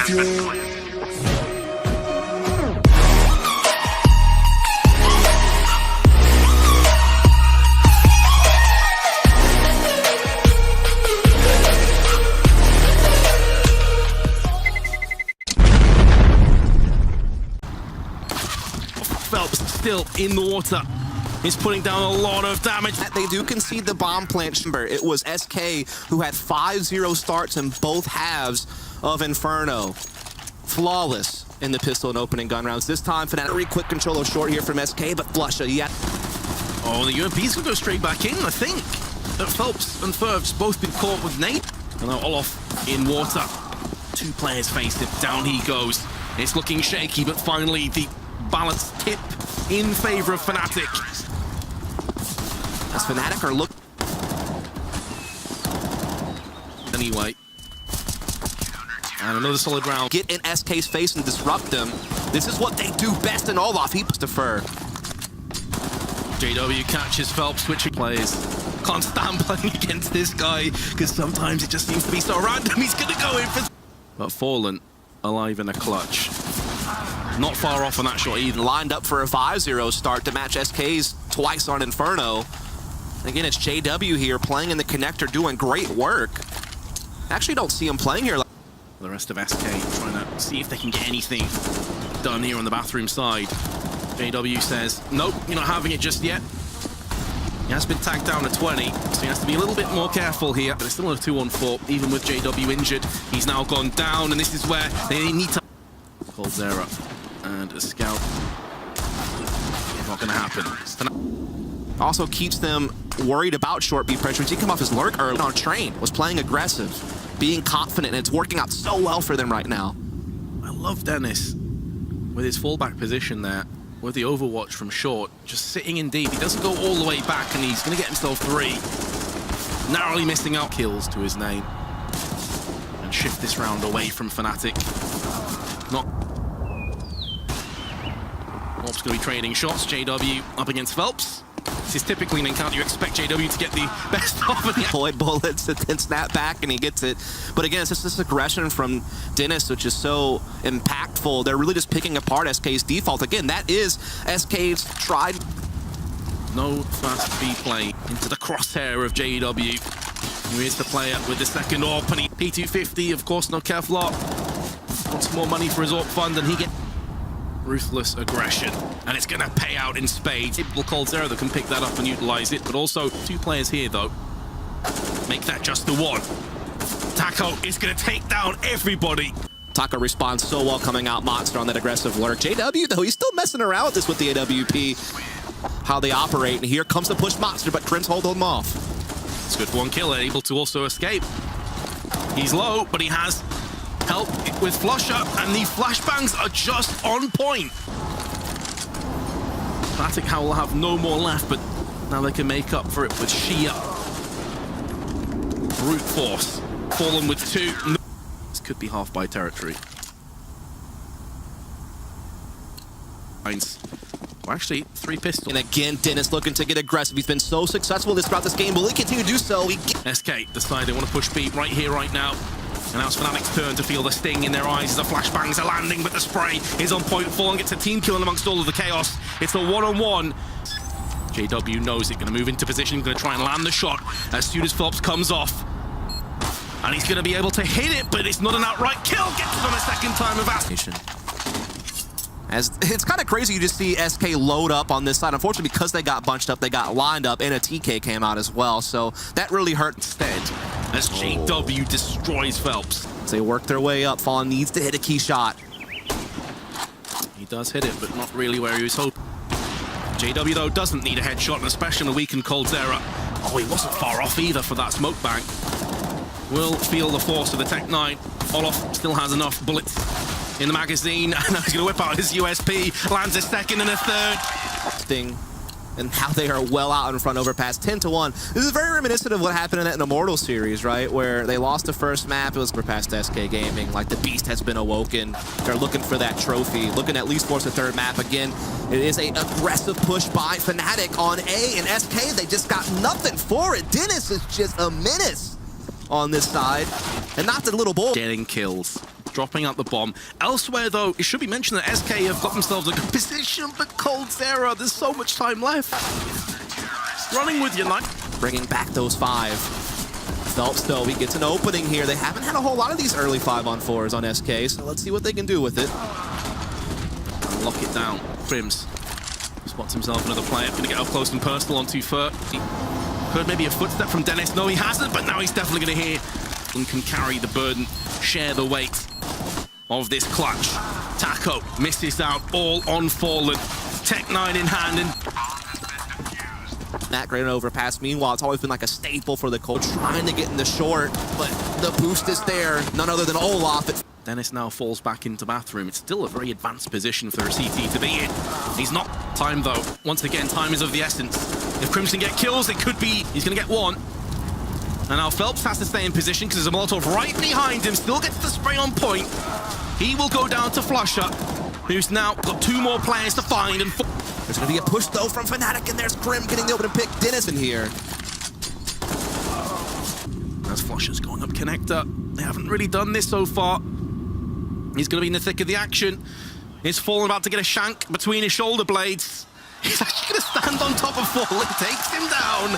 Phelps still in the water. He's putting down a lot of damage. They do concede the bomb plant chamber. It was SK who had 5-0 starts in both halves of Inferno. Flawless in the pistol and opening gun rounds. This time, Fnatic quick control of short here from SK, but Flusha, yeah. Oh, the UMP's gonna go straight back in, I think. Phelps and Ferv's both been caught with nade. And now Olof in water. Two players face it. Down he goes. It's looking shaky, but finally the balance tip in favor of Fnatic. As Fnatic are looking. Anyway. And another solid round. Get in SK's face and disrupt them. This is what they do best in Olaf. He puts defer. JW catches Phelps, switching plays. Can't stand playing against this guy, because sometimes it just seems to be so random. He's going to go in for... But Fallen, alive in a clutch. Not far off on that shot either. Lined up for a 5-0 start to match SK's twice on Inferno. Again, it's JW here playing in the connector, doing great work. Actually don't see him playing here. The rest of SK trying to see if they can get anything done here on the bathroom side. JW says, nope, you're not having it just yet. He has been tagged down at 20, so he has to be a little bit more careful here. But it's still a 2-on-4, even with JW injured. He's now gone down, and this is where they need to... coldzera and a scout. Not going to happen. Also keeps them worried about short B pressure. He come off his lurk early on train, was playing aggressive, being confident, and it's working out so well for them right now. I love Dennis with his fallback position there, with the overwatch from short, just sitting in deep. He doesn't go all the way back, and he's going to get himself 3. Narrowly missing out kills to his name. And shift this round away from Fnatic. Not... Ops going to be trading shots. JW up against Phelps. This is typically an encounter you expect JW to get the best of it. Deployed bullets and then snap back and he gets it. But again, it's just this aggression from Dennis, which is so impactful. They're really just picking apart SK's default. Again, that is SK's tried. No fast B play into the crosshair of JW. Who is the player with the second AWP, and P250, of course, no Kevlar. Wants more money for his AWP fund, and he gets ruthless aggression, and it's going to pay out in spades. Typical coldzera that can pick that up and utilize it, but also 2 players here, though. Make that just the 1. Taco is going to take down everybody. Taco responds so well coming out monster on that aggressive lurk. JW, though, he's still messing around with this with the AWP, how they operate, and here comes the push monster, but Prince hold him off. It's good 1 kill, able to also escape. He's low, but he has help with Flusha, and the flashbangs are just on point. Fnatic will have no more left, but now they can make up for it with sheer brute force. Fallen with 2. This could be half by territory. Well, actually, 3 pistols. And again, Dennis looking to get aggressive. He's been so successful throughout this game. Will he continue to do so? SK decide they want to push B right here, right now. And now it's Fnatic's turn to feel the sting in their eyes as the flashbangs are landing, but the spray is on point. Fallen gets a team kill amongst all of the chaos. It's a 1-on-1. JW knows it, going to move into position, going to try and land the shot as soon as Phelps comes off. And he's going to be able to hit it, but it's not an outright kill. Gets it on a second time of Aston. As it's kind of crazy, you just see SK load up on this side. Unfortunately, because they got bunched up, they got lined up, and a TK came out as well. So that really hurt instead. As JW destroys Phelps. As they work their way up, Fallen needs to hit a key shot. He does hit it, but not really where he was hoping. JW, though, doesn't need a headshot, and especially on a weakened coldzera. Oh, he wasn't far off either for that smoke bank. Will feel the force of the Tech 9. Olof still has enough bullets in the magazine, and now he's going to whip out his USP, lands a second and a third. And how they are well out in front, Overpass 10-1. This is very reminiscent of what happened in that Immortal series, right? Where they lost the first map, it was Overpass SK Gaming. Like, the beast has been awoken. They're looking for that trophy, looking at least for the 3rd map. Again, it is an aggressive push by Fnatic on A, and SK, they just got nothing for it. Dennis is just a menace on this side, and not the little bull. Getting kills, dropping out the bomb. Elsewhere, though, it should be mentioned that SK have got themselves a good position, but coldzera, there's so much time left. Running with Unite. Bringing back those 5. Phelps, though, he gets an opening here. They haven't had a whole lot of these early 5-on-4s on SK, so let's see what they can do with it. Lock it down. Crims spots himself another player. Gonna get up close and personal onto Fur. He heard maybe a footstep from Dennis. No, he hasn't, but now he's definitely gonna hear and can carry the burden, share the weight of this clutch. Taco misses out, all on Fallen. Tech 9 in hand, and that great overpass. Meanwhile, it's always been like a staple for the Cold, trying to get in the short, but the boost is there. None other than Olaf. Dennis now falls back into bathroom. It's still a very advanced position for a CT to be in. He's not time, though. Once again, time is of the essence. If Crimson get kills, it could be he's going to get one. And now Phelps has to stay in position because there's a Molotov right behind him. Still gets the spray on point. He will go down to Flusher, who's now got 2 more players to find. And there's going to be a push, though, from Fnatic, and there's Grim getting the open pick. Dennis in here. As Flusher's going up connector. They haven't really done this so far. He's going to be in the thick of the action. He's Fallen about to get a shank between his shoulder blades. He's actually going to stand on top of Fallen, takes him down,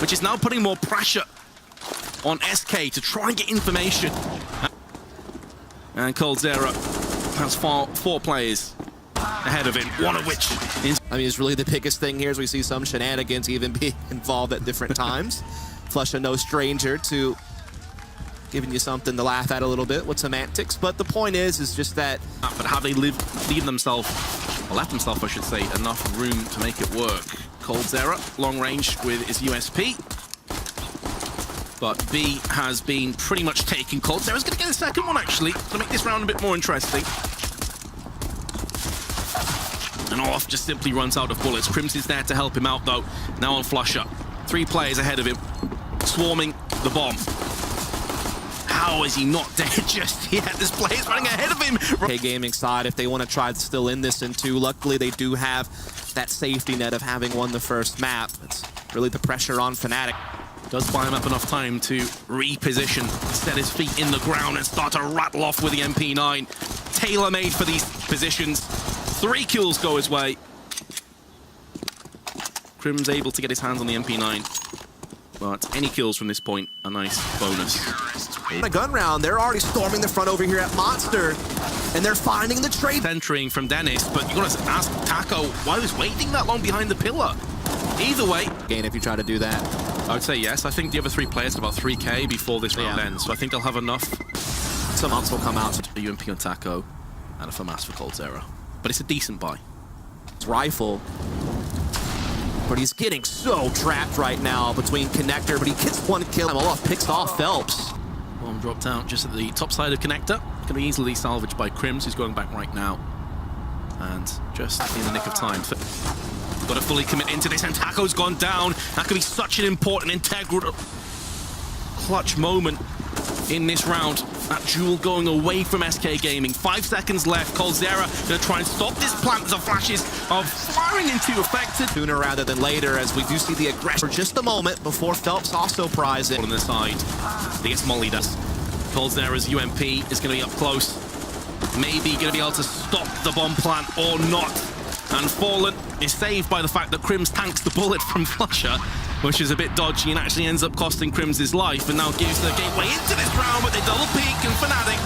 which is now putting more pressure on SK to try and get information. And coldzera has 4 players ahead of him, one of which is... I mean, it's really the biggest thing here is we see some shenanigans even being involved at different times. Flusha, no stranger to giving you something to laugh at a little bit with some antics, but the point is just that... But have they left themselves, I should say, enough room to make it work? coldzera, long range with his USP. But B has been pretty much taken. coldzera's going to get a second one, actually, to make this round a bit more interesting. And Olaf just simply runs out of bullets. Crimson's there to help him out, though. Now on Flusher. 3 players ahead of him, swarming the bomb. How is he not dead just yet? This player's running ahead of him. Okay, gaming side, if they want to try to still in this in 2, luckily they do have that safety net of having won the first map. It's really the pressure on Fnatic. Does buy him up enough time to reposition, set his feet in the ground and start to rattle off with the MP9. Tailor-made for these positions. 3 kills go his way. Crim's able to get his hands on the MP9. But any kills from this point, a nice bonus. In a gun round, they're already storming the front over here at Monster, and they're finding the trade. Entering from Dennis, but you gotta ask Taco why he was waiting that long behind the pillar. Either way, again, if you try to do that, I would say yes. I think the other 3 players have about 3k before this round ends, so I think they'll have enough. Some ults will come out. A UMP on Taco and a FAMAS for coldzera, but it's a decent buy. It's rifle. But he's getting so trapped right now between connector, but he gets 1 kill. Olaf picks off Phelps. Bomb dropped out just at the top side of connector. Can be easily salvaged by Crims, who's going back right now. And just in the nick of time. Got to fully commit into this, and Taco's gone down. That could be such an important, integral, clutch moment in this round. That duel going away from SK Gaming. 5 seconds left. coldzera going to try and stop this plant. The flashes of firing into effect. Sooner rather than later, as we do see the aggression for just a moment before Phelps also pries it. On the side, he gets mollied us. coldzera's UMP is going to be up close. Maybe going to be able to stop the bomb plant or not. And Fallen is saved by the fact that Crims tanks the bullet from Flusher, which is a bit dodgy and actually ends up costing Crims his life, and now gives the gateway into this round, but they double peak, and Fnatic